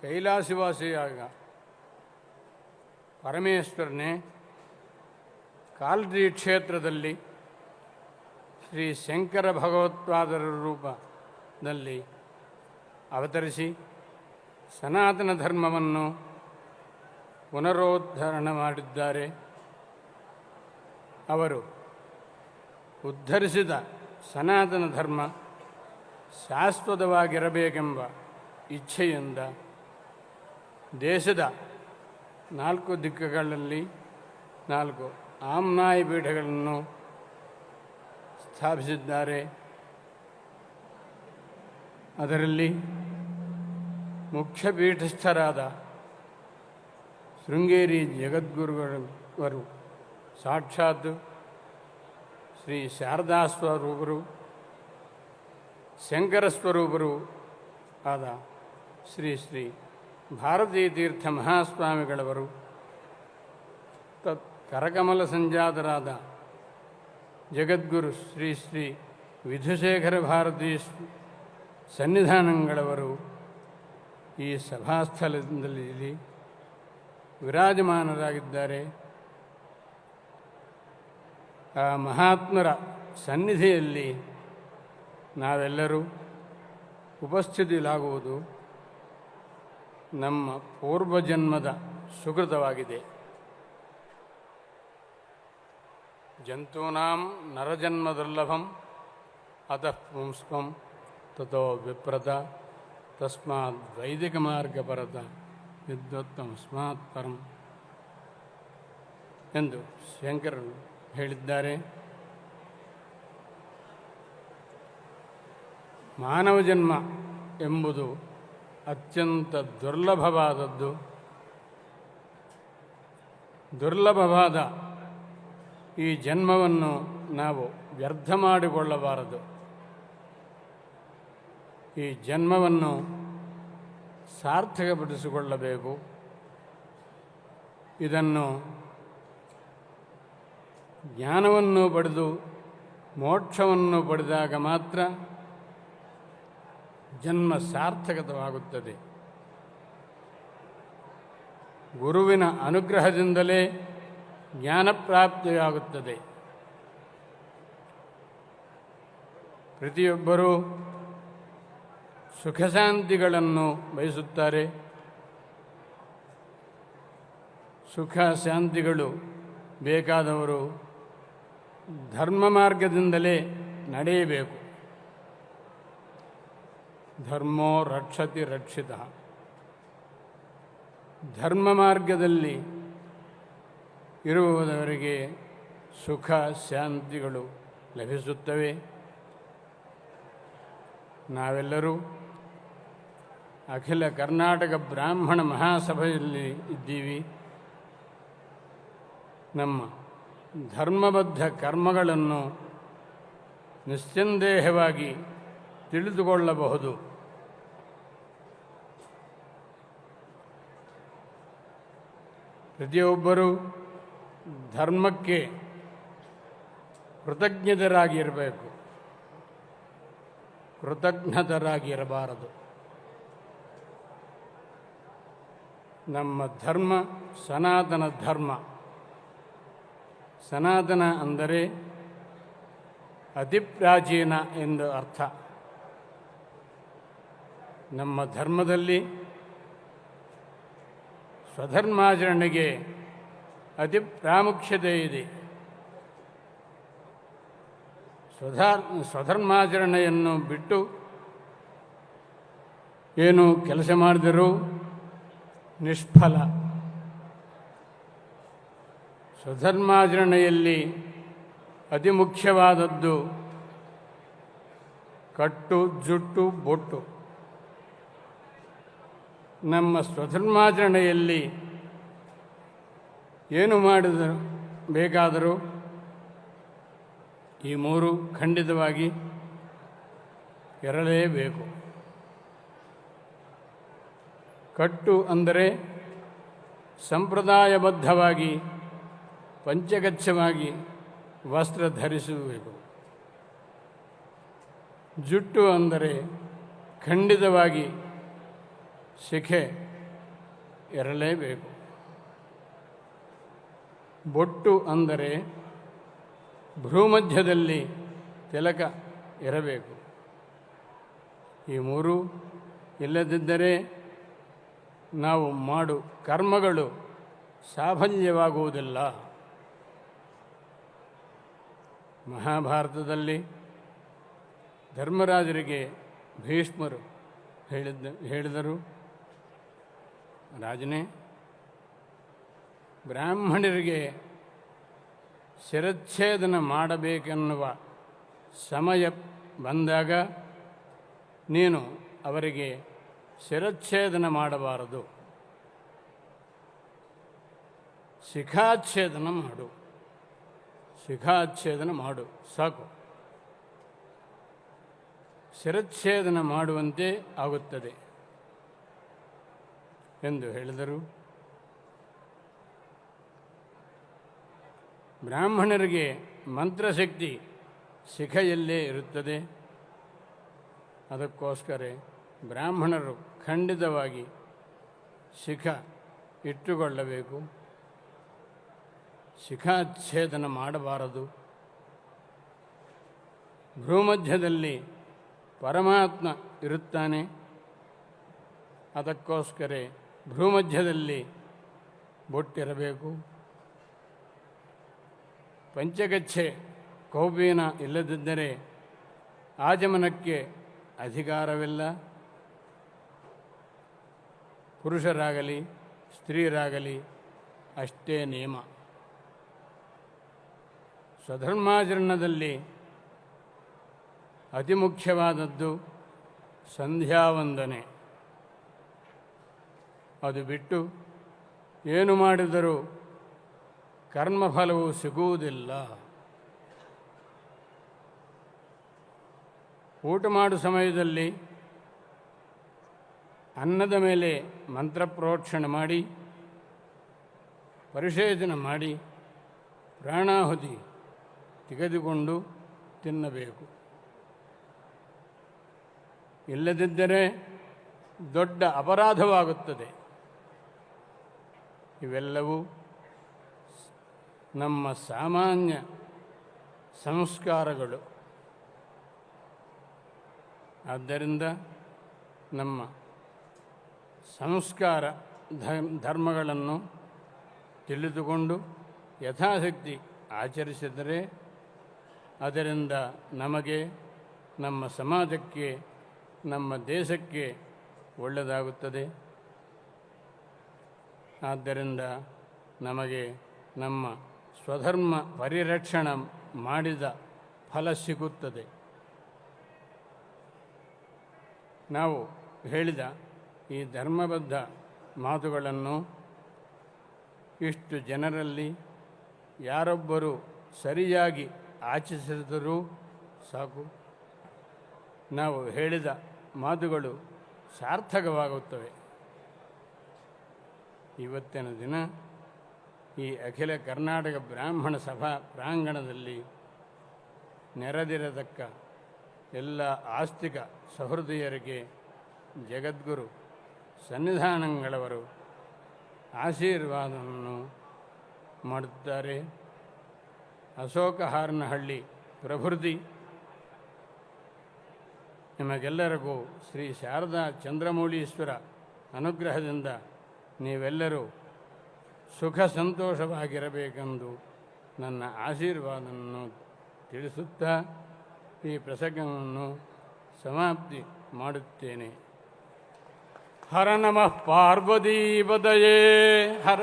ಕೈಲಾಸವಾಸಿಯಾಗ ಪರಮೇಶ್ವರನೇ ಕಾಲ್ರಿ ಕ್ಷೇತ್ರದಲ್ಲಿ ಶ್ರೀ ಶಂಕರ ಭಗವತ್ಪಾದರ ರೂಪದಲ್ಲಿ ಅವತರಿಸಿ ಸನಾತನ ಧರ್ಮವನ್ನು ಪುನರುದ್ಧಾರಣ ಮಾಡಿದ್ದಾರೆ. ಅವರು ಉದ್ಧರಿಸಿದ ಸನಾತನ ಧರ್ಮ ಶಾಶ್ವತವಾಗಿರಬೇಕೆಂಬ ಇಚ್ಛೆಯಿಂದ ದೇಶದ 4 ದಿಕ್ಕುಗಳಲ್ಲಿ 4 ಆಮ್ನಾಯ ಪೀಠಗಳನ್ನು ಸ್ಥಾಪಿಸಿದ್ದಾರೆ. ಅದರಲ್ಲಿ ಮುಖ್ಯ ಪೀಠಸ್ಥರಾದ ಶೃಂಗೇರಿ ಜಗದ್ಗುರುಗಳು ಸಾಕ್ಷಾತ್ ಶ್ರೀ ಶಾರದಾ ಸ್ವರೂಪರು, ಶಂಕರ ಸ್ವರೂಪರು ಆದ ಶ್ರೀ ಶ್ರೀ ಭಾರತೀ ತೀರ್ಥ ಮಹಾಸ್ವಾಮಿಗಳವರು, ಕರಕಮಲ ಸಂಜಾತರಾದ ಜಗದ್ಗುರು ಶ್ರೀ ಶ್ರೀ ವಿಧುಶೇಖರ ಭಾರತೀ ಸನ್ನಿಧಾನಗಳವರು ಈ ಸಭಾಸ್ಥಳದಲ್ಲಿ ವಿರಾಜಮಾನರಾಗಿದ್ದಾರೆ. ಆ ಮಹಾತ್ಮರ ಸನ್ನಿಧಿಯಲ್ಲಿ ನಾವೆಲ್ಲರೂ ಉಪಸ್ಥಿತಿಲಾಗುವುದು ನಮ್ಮ ಪೂರ್ವಜನ್ಮದ ಸುಕೃತವಾಗಿದೆ. ಜಂತೂನಾಂ ನರಜನ್ಮ ದುರ್ಲಭಂ ಅತಃ ಪುಂಸ್ಕಂ ತಥೋ ವಿಪ್ರತ ತಸ್ಮಾತ್ ವೈದಿಕ ಮಾರ್ಗಪರತ ವಿದ್ವತ್ತಮಸ್ಮಾತ್ ಪರಂ ಎಂದು ಶಂಕರರು ಹೇಳಿದ್ದಾರೆ. ಮಾನವ ಜನ್ಮ ಎಂಬುದು ಅತ್ಯಂತ ದುರ್ಲಭವಾದದ್ದು. ದುರ್ಲಭವಾದ ಈ ಜನ್ಮವನ್ನು ನಾವು ವ್ಯರ್ಥ ಮಾಡಿಕೊಳ್ಳಬಾರದು. ಈ ಜನ್ಮವನ್ನು ಸಾರ್ಥಕಪಡಿಸಿಕೊಳ್ಳಬೇಕು. ಇದನ್ನು ಜ್ಞಾನವನ್ನು ಪಡೆದು ಮೋಕ್ಷವನ್ನು ಪಡೆದಾಗ ಮಾತ್ರ ಜನ್ಮ ಸಾರ್ಥಕವಾಗುತ್ತದೆ. ಗುರುವಿನ ಅನುಗ್ರಹದಿಂದಲೇ ಜ್ಞಾನಪ್ರಾಪ್ತಿಯಾಗುತ್ತದೆ. ಪ್ರತಿಯೊಬ್ಬರೂ ಸುಖಶಾಂತಿಗಳನ್ನು ಬಯಸುತ್ತಾರೆ. ಸುಖ ಶಾಂತಿಗಳು ಬೇಕಾದವರು ಧರ್ಮ ಮಾರ್ಗದಿಂದಲೇ ನಡೆಯಬೇಕು. ಧರ್ಮೋ ರಕ್ಷತಿ ರಕ್ಷಿತ. ಧರ್ಮ ಮಾರ್ಗದಲ್ಲಿ ಇರುವುದವರಿಗೆ ಸುಖ ಶಾಂತಿಗಳು ಲಭಿಸುತ್ತವೆ. ನಾವೆಲ್ಲರೂ ಅಖಿಲ ಕರ್ನಾಟಕ ಬ್ರಾಹ್ಮಣ ಮಹಾಸಭೆಯಲ್ಲಿ ಇದ್ದೀವಿ. ನಮ್ಮ ಧರ್ಮಬದ್ಧ ಕರ್ಮಗಳನ್ನು ನಿಸ್ಸಂದೇಹವಾಗಿ ತಿಳಿದುಕೊಳ್ಳಬಹುದು. ಪ್ರತಿಯೊಬ್ಬರೂ ಧರ್ಮಕ್ಕೆ ಕೃತಜ್ಞತರಾಗಿರಬೇಕು, ಕೃತಜ್ಞತರಾಗಿರಬಾರದು. ನಮ್ಮ ಧರ್ಮ ಸನಾತನ ಧರ್ಮ. ಸನಾತನ ಅಂದರೆ ಅತಿ ಪ್ರಾಚೀನ ಎಂದು ಅರ್ಥ. ನಮ್ಮ ಧರ್ಮದಲ್ಲಿ ಸ್ವಧರ್ಮಾಚರಣೆಗೆ ಅತಿ ಪ್ರಾಮುಖ್ಯತೆ ಇದೆ. ಸ್ವಧರ್ಮಾಚರಣೆಯನ್ನು ಬಿಟ್ಟು ಏನು ಕೆಲಸ ಮಾಡಿದರೂ ನಿಷ್ಫಲ. ಸ್ವಧರ್ಮಾಚರಣೆಯಲ್ಲಿ ಅತಿ ಮುಖ್ಯವಾದದ್ದು ಕಟ್ಟು, ಜುಟ್ಟು, ಬೊಟ್ಟು. ನಮ್ಮ ಸ್ವಧರ್ಮಾಚರಣೆಯಲ್ಲಿ ಏನು ಮಾಡಿದರೂ ಬೇಕಾದರೂ ಈ 3 ಖಂಡಿತವಾಗಿ ಇರಲೇಬೇಕು. ಕಟ್ಟು ಅಂದರೆ ಸಂಪ್ರದಾಯಬದ್ಧವಾಗಿ ಪಂಚಗಚ್ಛವಾಗಿ ವಸ್ತ್ರ ಧರಿಸಬೇಕು. ಜುಟ್ಟು ಅಂದರೆ ಖಂಡಿತವಾಗಿ ಶಿಖೆ ಇರಲೇಬೇಕು. ಬೊಟ್ಟು ಅಂದರೆ ಭ್ರೂಮಧ್ಯದಲ್ಲಿ ತಿಲಕ ಇರಬೇಕು. ಈ ಮೂರು ಇಲ್ಲದಿದ್ದರೆ ನಾವು ಮಾಡು ಕರ್ಮಗಳು ಸಾಫಲ್ಯವಾಗುವುದಿಲ್ಲ. ಮಹಾಭಾರತದಲ್ಲಿ ಧರ್ಮರಾಜರಿಗೆ ಭೀಷ್ಮರು ಹೇಳಿದರು, ರಾಜನೇ, ಬ್ರಾಹ್ಮಣರಿಗೆ ಶಿರಚ್ಛೇದನ ಮಾಡಬೇಕೆನ್ನುವ ಸಮಯ ಬಂದಾಗ ನೀನು ಅವರಿಗೆ ಶಿರಚ್ಛೇದನ ಮಾಡಬಾರದು, ಶಿಖಾಚ್ಛೇದನ ಮಾಡು. ಶಿಖಾಚ್ಛೇದನ ಮಾಡು ಸಾಕು, ಶಿರಚ್ಛೇದನ ಮಾಡುವಂತೆ ಆಗುತ್ತದೆ ಎಂದು ಹೇಳಿದರು. ಬ್ರಾಹ್ಮಣರಿಗೆ ಮಂತ್ರಶಕ್ತಿ ಶಿಖೆಯಲ್ಲೇ ಇರುತ್ತದೆ. ಅದಕ್ಕೋಸ್ಕರ ಬ್ರಾಹ್ಮಣರು ಖಂಡಿತವಾಗಿ ಶಿಖ ಇಟ್ಟುಕೊಳ್ಳಬೇಕು, ಶಿಖಾಚ್ಛೇದನ ಮಾಡಬಾರದು. ಭ್ರೂಮಧ್ಯದಲ್ಲಿ ಪರಮಾತ್ಮ ಇರುತ್ತಾನೆ. ಅದಕ್ಕೋಸ್ಕರ ಭ್ರೂಮಧ್ಯದಲ್ಲಿ ಬೊಟ್ಟಿರಬೇಕು. ಪಂಚಗಚ್ಚೆ ಕೌಪೀನ ಇಲ್ಲದಿದ್ದರೆ ಆಚಮನಕ್ಕೆ ಅಧಿಕಾರವಿಲ್ಲ. ಪುರುಷರಾಗಲಿ ಸ್ತ್ರೀಯರಾಗಲಿ ಅಷ್ಟೇ ನಿಯಮ. ಸ್ವಧರ್ಮಾಚರಣದಲ್ಲಿ ಅತಿ ಮುಖ್ಯವಾದದ್ದು ಸಂಧ್ಯಾವಂದನೆ. ಅದು ಬಿಟ್ಟು ಏನು ಮಾಡಿದರೂ ಕರ್ಮಫಲವು ಸಿಗುವುದಿಲ್ಲ. ಊಟ ಮಾಡುವ ಸಮಯದಲ್ಲಿ ಅನ್ನದ ಮೇಲೆ ಮಂತ್ರಪ್ರೋಕ್ಷಣೆ ಮಾಡಿ, ಪರಿಶೇಚನ ಮಾಡಿ, ಪ್ರಾಣಾಹುತಿ ತೆಗೆದುಕೊಂಡು ತಿನ್ನಬೇಕು. ಇಲ್ಲದಿದ್ದರೆ ದೊಡ್ಡ ಅಪರಾಧವಾಗುತ್ತದೆ. ಇವೆಲ್ಲವೂ ನಮ್ಮ ಸಾಮಾನ್ಯ ಸಂಸ್ಕಾರಗಳು. ಆದ್ದರಿಂದ ನಮ್ಮ ಸಂಸ್ಕಾರ ಧರ್ಮಗಳನ್ನು ತಿಳಿದುಕೊಂಡು ಯಥಾಶಕ್ತಿ ಆಚರಿಸಿದರೆ ಅದರಿಂದ ನಮಗೆ, ನಮ್ಮ ಸಮಾಜಕ್ಕೆ, ನಮ್ಮ ದೇಶಕ್ಕೆ ಒಳ್ಳೆಯದಾಗುತ್ತದೆ. ಆದ್ದರಿಂದ ನಮಗೆ ನಮ್ಮ ಸ್ವಧರ್ಮ ಪರಿರಕ್ಷಣೆ ಮಾಡಿದ ಫಲ ಸಿಗುತ್ತದೆ. ನಾವು ಹೇಳಿದ ಈ ಧರ್ಮಬದ್ಧ ಮಾತುಗಳನ್ನು ಇಷ್ಟು ಜನರಲ್ಲಿ ಯಾರೊಬ್ಬರು ಸರಿಯಾಗಿ ಆಚರಿಸಿದರೂ ಸಾಕು, ನಾವು ಹೇಳಿದ ಮಾತುಗಳು ಸಾರ್ಥಕವಾಗುತ್ತವೆ. ಇವತ್ತಿನ ದಿನ ಈ ಅಖಿಲ ಕರ್ನಾಟಕ ಬ್ರಾಹ್ಮಣ ಸಭಾ ಪ್ರಾಂಗಣದಲ್ಲಿ ನೆರೆದಿರತಕ್ಕ ಎಲ್ಲ ಆಸ್ತಿಕ ಸಹೃದಯರಿಗೆ ಜಗದ್ಗುರು ಸನ್ನಿಧಾನಗಳವರು ಆಶೀರ್ವಾದವನ್ನು ಮಾಡುತ್ತಾರೆ. ಅಶೋಕಹಾರನಹಳ್ಳಿ ಪ್ರಭೃತಿ ನಿಮಗೆಲ್ಲರಿಗೂ ಶ್ರೀ ಶಾರದಾ ಚಂದ್ರಮೌಳೀಶ್ವರ ಅನುಗ್ರಹದಿಂದ ನೀವೆಲ್ಲರೂ ಸುಖ ಸಂತೋಷವಾಗಿರಬೇಕೆಂದು ನನ್ನ ಆಶೀರ್ವಾದವನ್ನು ತಿಳಿಸುತ್ತಾ ಈ ಪ್ರಸಂಗವನ್ನು ಸಮಾಪ್ತಿ ಮಾಡುತ್ತೇನೆ. ಹರ ನಮಃ ಪಾರ್ವತೀಪತಯೇ ಹರ